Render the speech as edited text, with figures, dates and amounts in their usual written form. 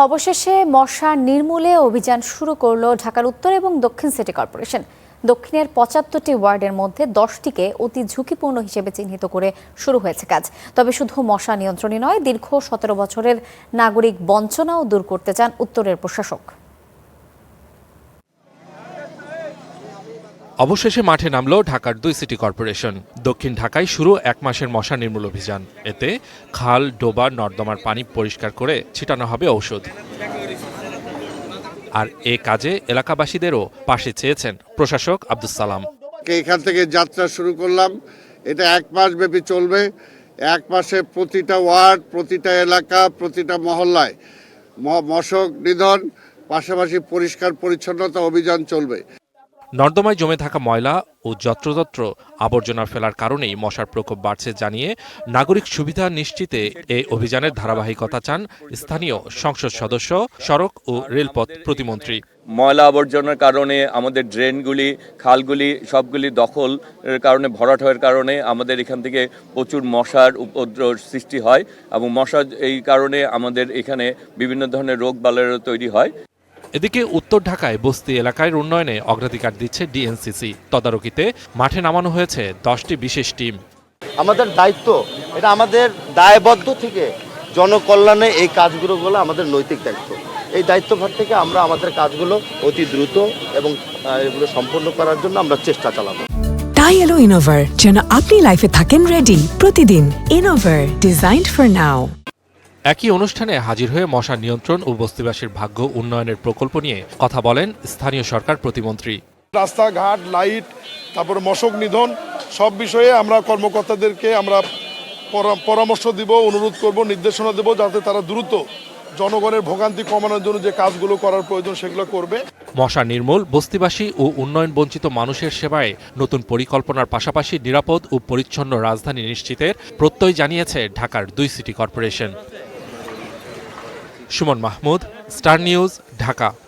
অবশেষে মশা নির্মূলে অভিযান শুরু করল ঢাকার উত্তর এবং দক্ষিণ সিটি কর্পোরেশন। দক্ষিণের ৭৫টি ওয়ার্ডের মধ্যে ১০টিকে অতি ঝুঁকিপূর্ণ হিসেবে চিহ্নিত করে শুরু হয়েছে কাজ। তবে শুধু মশা নিয়ন্ত্রণই নয়, দীর্ঘ ১৭ বছরের নাগরিক বঞ্চনাও দূর করতে চান উত্তরের প্রশাসক। অবশেষে মাঠে নামল ঢাকার ২ সিটি কর্পোরেশন। দক্ষিণ ঢাকায় শুরু ১ মাসের মশা নির্মূল অভিযান। এতে খাল, ডোবা, নর্দমার পানি পরিষ্কার করে ছিটানো হবে ঔষধ। আর এ কাজে এলাকাবাসীদেরও পাশে চেয়েছেন প্রশাসক আব্দুস সালাম। এখান থেকে যাত্রা শুরু করলাম, এটা ১ মাস ব্যাপী চলবে। ১ মাসে প্রতিটা ওয়ার্ড, প্রতিটা এলাকা, প্রতিটা মহল্লায় মশক নিধন, পাশাপাশি পরিষ্কার পরিচ্ছন্নতা অভিযান চলবে। নর্দমায় জমে থাকা ময়লা ও যত্রতত্র আবর্জনা ফেলার কারণেই মশার প্রকোপ বাড়ছে জানিয়ে নাগরিক সুবিধা নিশ্চিতে এই অভিযানের ধারাবাহিকতা চান স্থানীয় সংসদ সদস্য, সড়ক ও রেলপথ প্রতিমন্ত্রী। ময়লা আবর্জনার কারণে আমাদের ড্রেনগুলি, খালগুলি সবগুলি দখলের কারণে, ভরাট হওয়ার কারণে আমাদের এখান থেকে প্রচুর মশার উপদ্রব সৃষ্টি হয় এবং মশা এই কারণে আমাদের এখানে বিভিন্ন ধরনের রোগ বালাইও তৈরি হয়। এদিকে উত্তর ঢাকায় বস্তি এলাকার উন্নয়নে অগ্রাধিকার দিচ্ছে ডিএনসিসি। তদারকিতে মাঠে নামানো হয়েছে 10টি বিশেষ টিম। আমাদের দায়িত্ব, এটা আমাদের দায়বদ্ধ থেকে জনকল্যাণে এই কাজগুলো আমাদের নৈতিক দায়িত্ব। এই দায়িত্বভার থেকে আমরা আমাদের কাজগুলো অতি দ্রুত এবং এগুলো সম্পন্ন করার জন্য আমরা চেষ্টা চালাবো। তাই এলো ইনোভার, যেন আপনি লাইফে থাকেন রেডি প্রতিদিন। Innova, designed for now. একই অনুষ্ঠানে হাজির হয়ে মশা নিয়ন্ত্রণ ও বস্তিবাসীর ভাগ্য উন্নয়নের প্রকল্প নিয়ে কথা বলেন স্থানীয় সরকার প্রতিমন্ত্রী। রাস্তাঘাট, লাইট, তারপরে মশক নিধন সব বিষয়ে আমরা কর্মকর্তাদেরকে আমরা পরামর্শ দিব, অনুরোধ করব, নির্দেশনা দেব, যাতে তারা দ্রুত জনগণের ভোগান্তি কমানোর জন্য যে কাজগুলো করার প্রয়োজন সেগুলো করবে। মশা নির্মূল, বস্তিবাসী ও উন্নয়ন বঞ্চিত মানুষের সেবায় নতুন পরিকল্পনার পাশাপাশি নিরাপদ ও পরিচ্ছন্ন রাজধানী নিশ্চিতের প্রত্যয় জানিয়েছে ঢাকার ২ city corporation. Suman Mahmud, star news, Dhaka.